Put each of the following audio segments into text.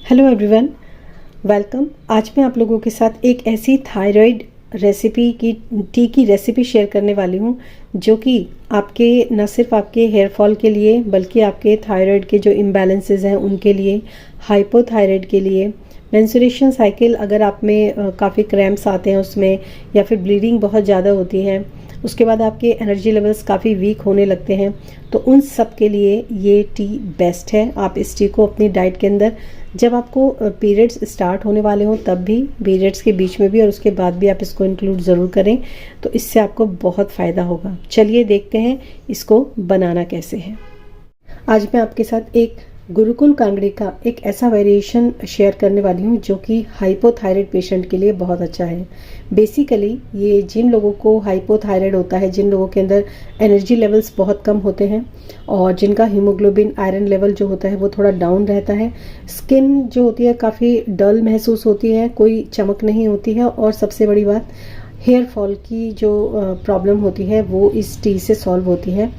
Hello everyone, welcome. आज मैं आप लोगों के साथ एक ऐसी थायराइड टी की रेसिपी शेयर करने वाली हूँ जो कि आपके न सिर्फ आपके हेयर फॉल के लिए बल्कि आपके थायराइड के जो इम्बैलेंसेस हैं उनके लिए, हाइपोथायराइड के लिए, मेंस्ट्रुएशन साइकिल अगर आप में काफ़ी क्रैम्प्स आते हैं उसमें, या फिर ब्लीडिंग बहुत ज़्यादा होती है, उसके बाद आपके एनर्जी लेवल्स काफ़ी वीक होने लगते हैं, तो उन सब के लिए ये टी बेस्ट है। आप इस टी को अपनी डाइट के अंदर जब आपको पीरियड्स स्टार्ट होने वाले हों तब भी, पीरियड्स के बीच में भी और उसके बाद भी आप इसको इंक्लूड ज़रूर करें, तो इससे आपको बहुत फ़ायदा होगा। चलिए देखते हैं इसको बनाना कैसे है। आज मैं आपके साथ एक गुरुकुल कांगड़ी का एक ऐसा वेरिएशन शेयर करने वाली हूँ जो कि हाइपोथायराइड पेशेंट के लिए बहुत अच्छा है। बेसिकली ये जिन लोगों को हाइपोथायराइड होता है, जिन लोगों के अंदर एनर्जी लेवल्स बहुत कम होते हैं और जिनका हीमोग्लोबिन आयरन लेवल जो होता है वो थोड़ा डाउन रहता है, स्किन जो होती है काफ़ी डल महसूस होती है, कोई चमक नहीं होती है, और सबसे बड़ी बात हेयर फॉल की जो प्रॉब्लम होती है वो इस टी से सॉल्व होती है।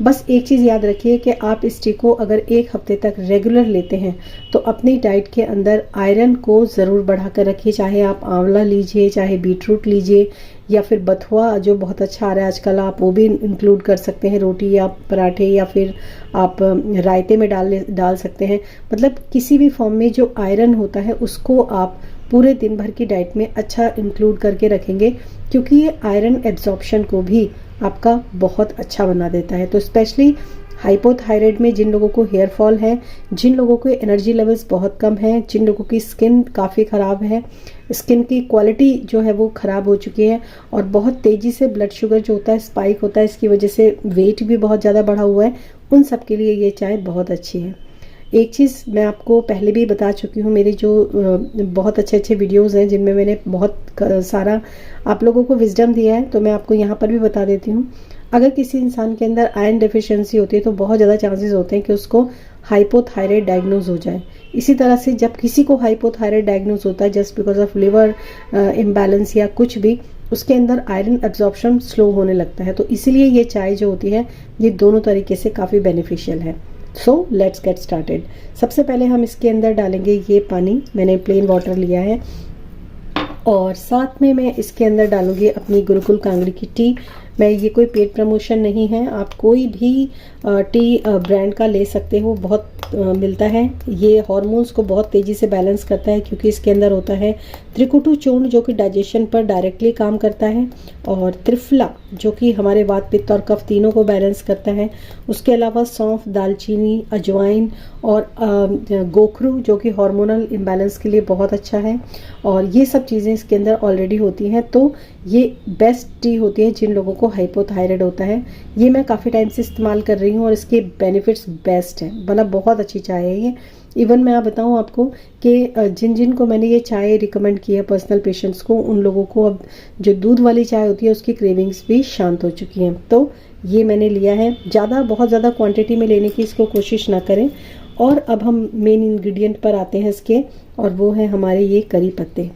बस एक चीज़ याद रखिए कि आप इस टी को अगर एक हफ्ते तक रेगुलर लेते हैं तो अपनी डाइट के अंदर आयरन को ज़रूर बढ़ा कर रखिए। चाहे आप आंवला लीजिए, चाहे बीटरूट लीजिए, या फिर बथुआ जो बहुत अच्छा आ रहा है आजकल, आप वो भी इंक्लूड कर सकते हैं रोटी या पराठे, या फिर आप रायते में डाल सकते हैं। मतलब किसी भी फॉर्म में जो आयरन होता है उसको आप पूरे दिन भर की डाइट में अच्छा इंक्लूड करके रखेंगे, क्योंकि ये आयरन एब्जॉर्प्शन को भी आपका बहुत अच्छा बना देता है। तो स्पेशली हाइपोथायराइड में जिन लोगों को हेयर फॉल है, जिन लोगों के एनर्जी लेवल्स बहुत कम हैं, जिन लोगों की स्किन काफ़ी ख़राब है, स्किन की क्वालिटी जो है वो ख़राब हो चुकी है, और बहुत तेज़ी से ब्लड शुगर जो होता है स्पाइक होता है, इसकी वजह से वेट भी बहुत ज़्यादा बढ़ा हुआ है, उन सब के लिए ये चाय बहुत अच्छी है। एक चीज़ मैं आपको पहले भी बता चुकी हूँ, मेरी जो बहुत अच्छे वीडियोस हैं जिनमें मैंने बहुत सारा आप लोगों को विजडम दिया है, तो मैं आपको यहाँ पर भी बता देती हूँ। अगर किसी इंसान के अंदर आयरन डेफिशिएंसी होती है तो बहुत ज़्यादा चांसेस होते हैं कि उसको हाइपोथायराइड डायग्नोज हो जाए। इसी तरह से जब किसी को हाइपोथायराइड डायग्नोज होता है just because of liver imbalance या कुछ भी, उसके अंदर आयरन एब्जॉर्प्शन स्लो होने लगता है। तो इसीलिए ये चाय जो होती है ये दोनों तरीके से काफ़ी बेनिफिशियल है। So let's get started. सबसे पहले हम इसके अंदर डालेंगे ये पानी, मैंने प्लेन वाटर लिया है, और साथ में मैं इसके अंदर डालूंगी अपनी गुरुकुल कांगड़ी की टी। मैं ये कोई पेड प्रमोशन नहीं है, आप कोई भी टी ब्रांड का ले सकते हो, बहुत मिलता है। ये हार्मोन्स को बहुत तेज़ी से बैलेंस करता है, क्योंकि इसके अंदर होता है त्रिकुटु चूर्ण जो कि डाइजेशन पर डायरेक्टली काम करता है, और त्रिफला जो कि हमारे वात, पित्त और कफ तीनों को बैलेंस करता है। उसके अलावा सौंफ, दालचीनी, अजवाइन और गोखरू जो कि हार्मोनल इम्बैलेंस के लिए बहुत अच्छा है, और ये सब चीज़ें इसके अंदर ऑलरेडी होती हैं। तो ये बेस्ट टी होती है जिन लोगों को हाइपोथायराइड होता है। ये मैं काफ़ी टाइम से इस्तेमाल कर रही हूँ और इसके बेनिफिट्स बेस्ट हैं, मतलब बहुत अच्छी चाय है ये। इवन मैं बताऊँ आपको कि जिन जिन को मैंने ये चाय रिकमेंड की है पर्सनल पेशेंट्स को, उन लोगों को अब जो दूध वाली चाय होती है उसकी क्रेविंग्स भी शांत हो चुकी हैं। तो ये मैंने लिया है, बहुत ज़्यादा क्वांटिटी में लेने की इसको कोशिश ना करें। और अब हम मेन इंग्रेडिएंट पर आते हैं इसके, और वो है हमारे ये करी पत्ते।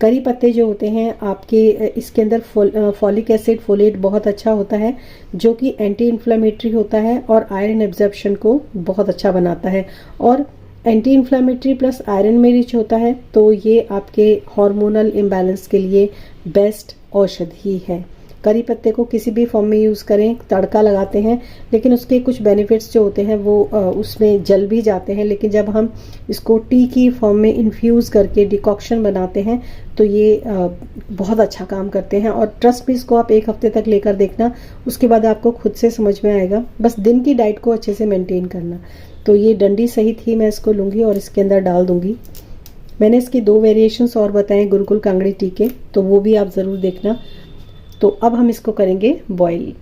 करी पत्ते जो होते हैं आपके, इसके अंदर फॉलिक एसिड, फोलेट बहुत अच्छा होता है जो कि एंटी इन्फ्लेमेटरी होता है और आयरन एब्जॉर्प्शन को बहुत अच्छा बनाता है, और एंटी इन्फ्लेमेटरी प्लस आयरन में रिच होता है। तो ये आपके हार्मोनल इम्बैलेंस के लिए बेस्ट औषधि है। करी पत्ते को किसी भी फॉर्म में यूज़ करें, तड़का लगाते हैं, लेकिन उसके कुछ बेनिफिट्स जो होते हैं वो उसमें जल भी जाते हैं, लेकिन जब हम इसको टी की फॉर्म में इन्फ्यूज़ करके डिकॉक्शन बनाते हैं तो ये बहुत अच्छा काम करते हैं। और ट्रस्ट भी, इसको आप एक हफ्ते तक लेकर देखना, उसके बाद आपको खुद से समझ में आएगा। बस दिन की डाइट को अच्छे से मेंटेन करना। तो ये डंडी सही थी, मैं इसको लूँगी और इसके अंदर डाल दूँगी। मैंने इसकी 2 वेरिएशंस और बताएं गुरुकुल कांगड़ी टी के, तो वो भी आप ज़रूर देखना। तो अब हम इसको करेंगे बॉईल।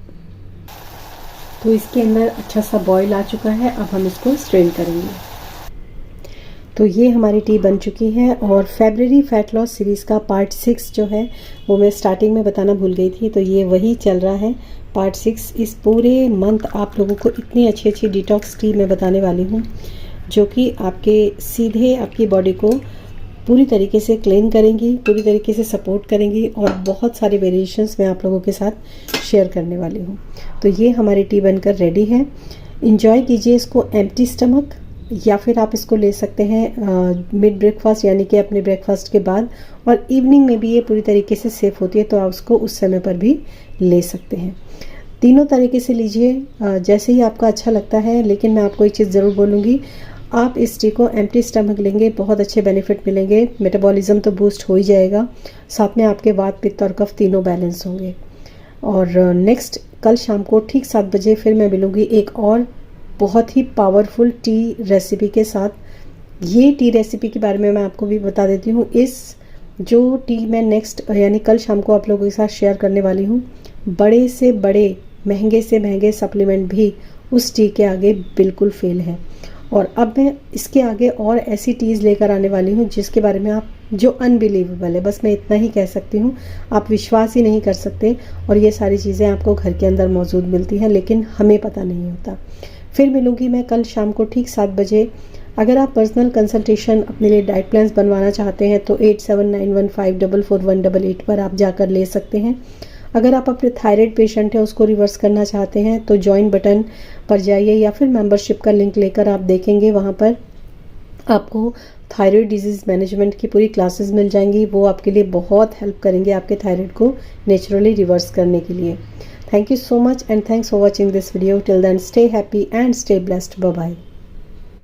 तो इसके अंदर अच्छा सा बॉईल आ चुका है, अब हम इसको स्ट्रेन करेंगे। तो ये हमारी टी बन चुकी है, और फेब्रुअरी फैट लॉस सीरीज़ का पार्ट 6 जो है वो मैं स्टार्टिंग में बताना भूल गई थी, तो ये वही चल रहा है पार्ट 6। इस पूरे मंथ आप लोगों को इतनी अच्छी डिटॉक्स टी मैं बताने वाली हूँ जो कि आपके सीधे आपकी बॉडी को पूरी तरीके से क्लीन करेंगी, पूरी तरीके से सपोर्ट करेंगी, और बहुत सारे वेरिएशंस मैं आप लोगों के साथ शेयर करने वाली हूँ। तो ये हमारी टी बनकर रेडी है। इंजॉय कीजिए इसको एम्प्टी स्टमक, या फिर आप इसको ले सकते हैं मिड ब्रेकफास्ट यानी कि अपने ब्रेकफास्ट के बाद, और इवनिंग में भी ये पूरी तरीके से सेफ़ होती है, तो आप उसको उस समय पर भी ले सकते हैं। तीनों तरीके से लीजिए, जैसे ही आपका अच्छा लगता है। लेकिन मैं आपको एक चीज़ ज़रूर बोलूँगी, आप इस टी को एम्प्टी स्टमक लेंगे, बहुत अच्छे बेनिफिट मिलेंगे। मेटाबॉलिज्म तो बूस्ट हो ही जाएगा, साथ में आपके वात, पित्त और कफ तीनों बैलेंस होंगे। और नेक्स्ट कल शाम को ठीक 7 बजे फिर मैं मिलूँगी एक और बहुत ही पावरफुल टी रेसिपी के साथ। ये टी रेसिपी के बारे में मैं आपको भी बता देती हूँ। इस जो टी मैं नेक्स्ट यानी कल शाम को आप लोगों के साथ शेयर करने वाली हूँ, बड़े से बड़े, महंगे से महंगे सप्लीमेंट भी उस टी के आगे बिल्कुल फेल है। और अब मैं इसके आगे और ऐसी टीज़ लेकर आने वाली हूँ जिसके बारे में आप, जो अनबिलीवेबल है, बस मैं इतना ही कह सकती हूँ, आप विश्वास ही नहीं कर सकते। और ये सारी चीज़ें आपको घर के अंदर मौजूद मिलती हैं, लेकिन हमें पता नहीं होता। फिर मिलूँगी मैं कल शाम को ठीक 7 बजे। अगर आप पर्सनल कंसल्टेशन अपने लिए डाइट प्लान्स बनवाना चाहते हैं तो 8791544188 पर आप जाकर ले सकते हैं। अगर आप अपने थायराइड पेशेंट हैं, उसको रिवर्स करना चाहते हैं तो जॉइन बटन पर जाइए, या फिर मेंबरशिप का लिंक लेकर आप देखेंगे, वहाँ पर आपको थायराइड डिजीज़ मैनेजमेंट की पूरी क्लासेस मिल जाएंगी। वो आपके लिए बहुत हेल्प करेंगे आपके थायराइड को नेचुरली रिवर्स करने के लिए। Thank you so much and thanks for watching this video. Till then, stay happy and stay blessed. Bye bye.